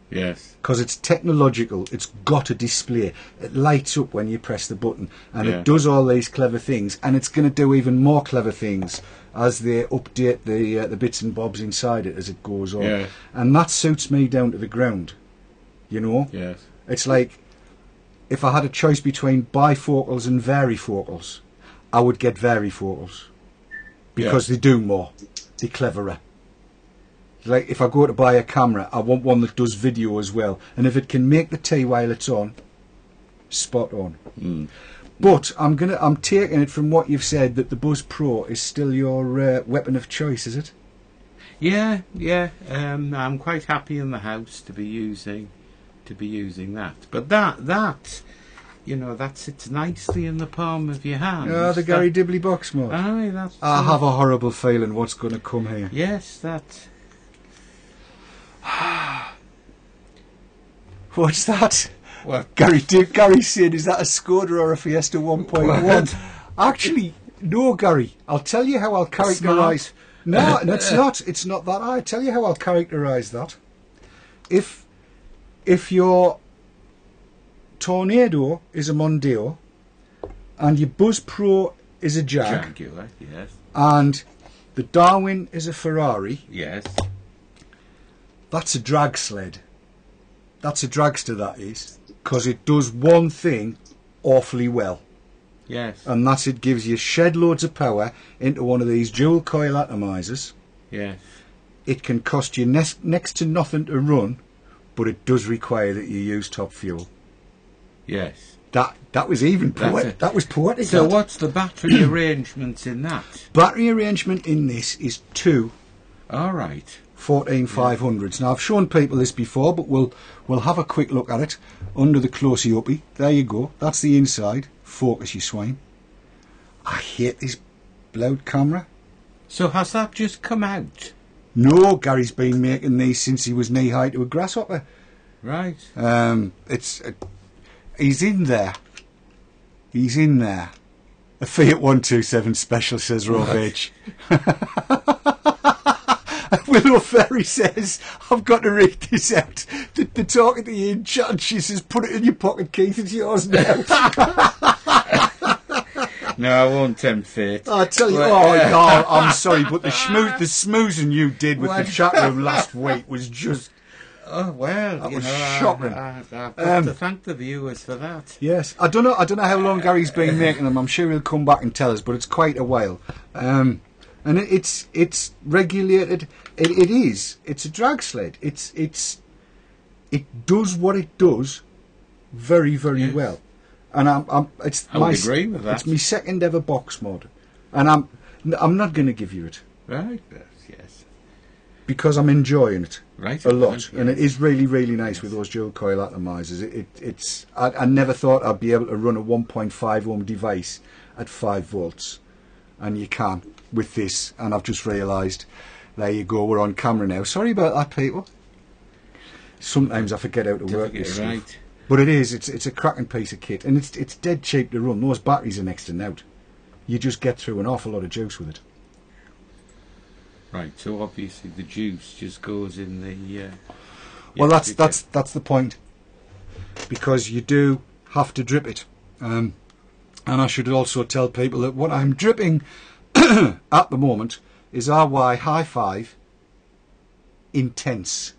Yes. Because it's technological, it's got a display. It lights up when you press the button, and it does all these clever things, and it's going to do even more clever things as they update the bits and bobs inside it as it goes on. Yeah. And that suits me down to the ground, you know? Yes. It's like, if I had a choice between bifocals and varifocals, I would get varifocals. Because they do more. They're cleverer. Like, if I go to buy a camera, I want one that does video as well. And if it can make the tea while it's on, spot on. Mm. But I'm taking it from what you've said that the Buzz Pro is still your weapon of choice, is it? Yeah. I'm quite happy in the house to be using that. But that you know, that sits nicely in the palm of your hand. Oh, the Gary Dibley box mod. Aye, that's. I have a horrible feeling what's going to come here. Yes, that. What's that? What? Gary said, is that a Skoda or a Fiesta 1.1? Actually, no, Gary. I'll tell you how I'll characterise. No, it's not. It's not that. I'll tell you how I'll characterise that. If your Tornado is a Mondeo and your Buzz Pro is a Jaguar, yes. And the Darwin is a Ferrari, yes. That's a drag sled. That's a dragster, that is, because it does one thing awfully well. Yes. And that's it gives you shed loads of power into one of these dual coil atomizers. Yes. It can cost you next to nothing to run, but it does require that you use top fuel. Yes. That was even poetic. That was poetic. So what's the battery arrangement in that? Battery arrangement in this is two. All right. 14500s. Now I've shown people this before, but we'll have a quick look at it under the closey uppy. There you go. That's the inside. Focus, you swine. I hate this loud camera. So has that just come out? No, Gary's been making these since he was knee high to a grasshopper. Right. He's in there. He's in there. A Fiat 127 special, says Rob H. Willow Ferry says, I've got to read this out. They're talking to you in chat, and she says, put it in your pocket, Keith, it's yours now. No, I won't tempt fate. I tell you, no, I'm sorry, but the smoozing you did with the chat room last week was just... Oh, well, that was shocking. I've got to thank the viewers for that. Yes, I don't know how long Gary's been making them. I'm sure he'll come back and tell us, but it's quite a while. And it's regulated. It is. It's a drag sled. It's it does what it does very, very Yes. well. And I would agree with that. It's my second ever box mod, and I'm not going to give you it Right. Yes. because I'm enjoying it Right. a lot, Yes. and it is really, really nice with those dual coil atomizers. I never thought I'd be able to run a 1.5 ohm device at 5 volts, and you can with this. And I've just realised, there you go, we're on camera now. Sorry about that, people. Sometimes I forget how to work this stuff. Right. But it's a cracking piece of kit, and it's dead cheap to run. Those batteries are next to out. You just get through an awful lot of juice with it. Right. So obviously the juice just goes in the. Well, that's the point, because you do have to drip it. And I should also tell people that what I'm dripping at the moment is RY High 5 Intense,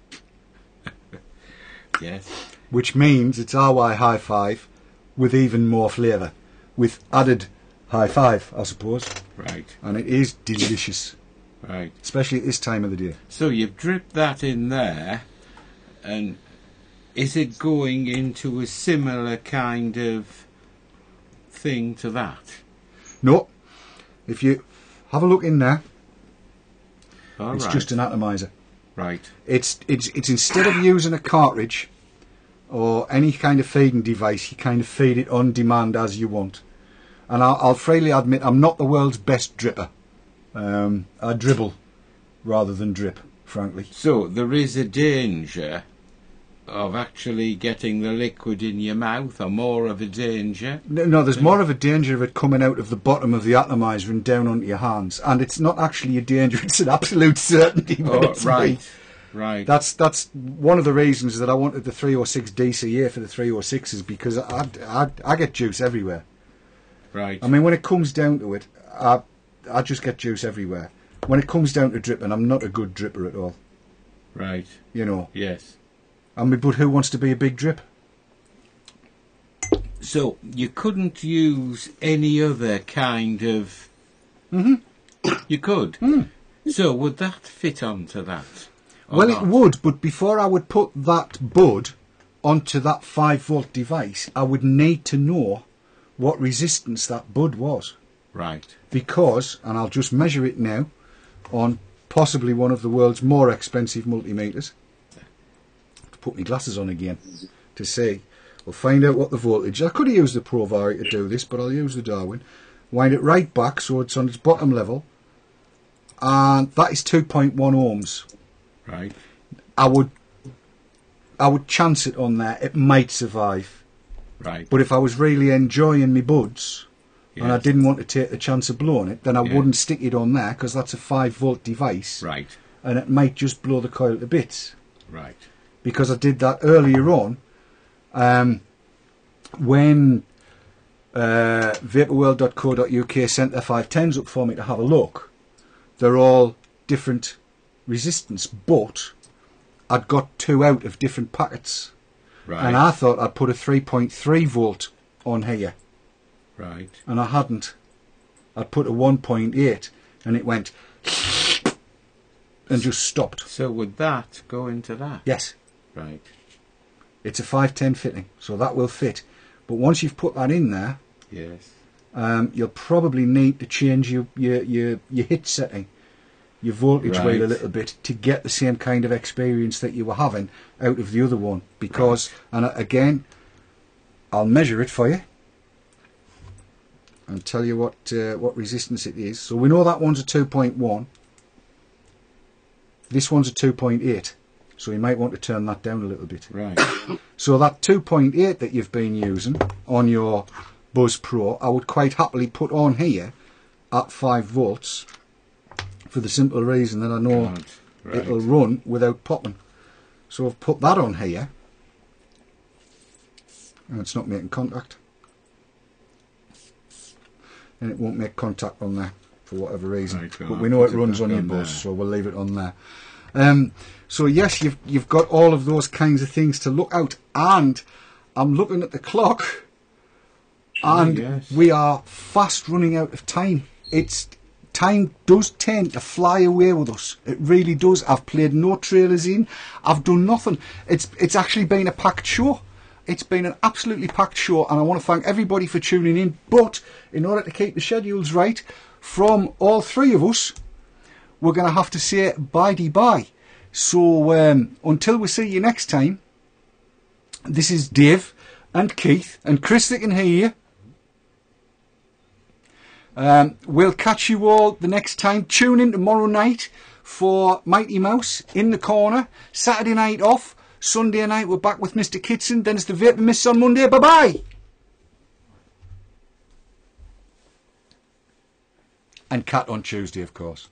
Yes. which means it's RY High 5 with even more flavour, with added High 5, I suppose. Right. And it is delicious, Right. especially at this time of the day. So you've dripped that in there, and is it going into a similar kind of thing to that? No, if you have a look in there, All it's right. just an atomizer. Right. It's instead of using a cartridge or any kind of feeding device, you kind of feed it on demand as you want. And I'll freely admit I'm not the world's best dripper. I dribble rather than drip, frankly. So there is a danger of actually getting the liquid in your mouth, or more of a danger. No, there's more of a danger of it coming out of the bottom of the atomizer and down onto your hands. And it's not actually a danger, it's an absolute certainty. Oh, It's right. me. Right. That's one of the reasons that I wanted the 306 DCA for the 306s, because I get juice everywhere. Right. I mean, when it comes down to it, I just get juice everywhere. When it comes down to dripping, I'm not a good dripper at all. Right. You know. Yes. I mean, but who wants to be a big drip? So you couldn't use any other kind of. You could. So would that fit onto that? Or Well, not? it would, but before I would put that bud onto that 5-volt device, I would need to know what resistance that bud was. Right. Because, and I'll just measure it now on possibly one of the world's more expensive multimeters. To put my glasses on again to see. We'll find out what the voltage. I could have used the Provari to do this, but I'll use the Darwin. Wind it right back so it's on its bottom level. And that is 2.1 ohms. Right. I would chance it on there. It might survive. Right. But if I was really enjoying my buds and I Yes. didn't want to take the chance of blowing it, then I Yeah. wouldn't stick it on there, because that's a 5-volt device. Right. And it might just blow the coil to bits. Right. Because I did that earlier on when vaporworld.co.uk sent their 510s up for me to have a look. They're all different resistance, but I'd got 2 out of different packets. Right. And I thought I'd put a 3.3 volt on here, Right. and I hadn't. I'd put a 1.8 and it went and just stopped. So would that go into that? Yes, Right. it's a 510 fitting, so that will fit. But once you've put that in there, Yes. you'll probably need to change your hit setting, your voltage wheel a Right. little bit, to get the same kind of experience that you were having out of the other one. Because, and again, I'll measure it for you and tell you what resistance it is. So we know that one's a 2.1. This one's a 2.8. So you might want to turn that down a little bit. Right. So that 2.8 that you've been using on your Buzz Pro, I would quite happily put on here at 5 volts, for the simple reason that I know Right. it'll run without popping. So I've put that on here, and it's not making contact. And it won't make contact on there for whatever reason. Right, but well, we I'll know it put it runs back on your on Buzz, there. so we'll leave it on there. So yes, you've got all of those kinds of things to look out, and I'm looking at the clock, and yes. we are fast running out of time. It's time does tend to fly away with us. It really does. I've played no trailers in. I've done nothing. It's actually been a packed show. It's been an absolutely packed show, and I want to thank everybody for tuning in. But in order to keep the schedules right, from all three of us, we're going to have to say bye-de-bye. So until we see you next time, this is Dave and Keith and Chris that can hear you. We'll catch you all the next time. Tune in tomorrow night for Mighty Mouse in the Corner. Saturday night off. Sunday night we're back with Mr. Kitson. Then it's the Vapor Mists on Monday. Bye-bye. And Cat on Tuesday, of course.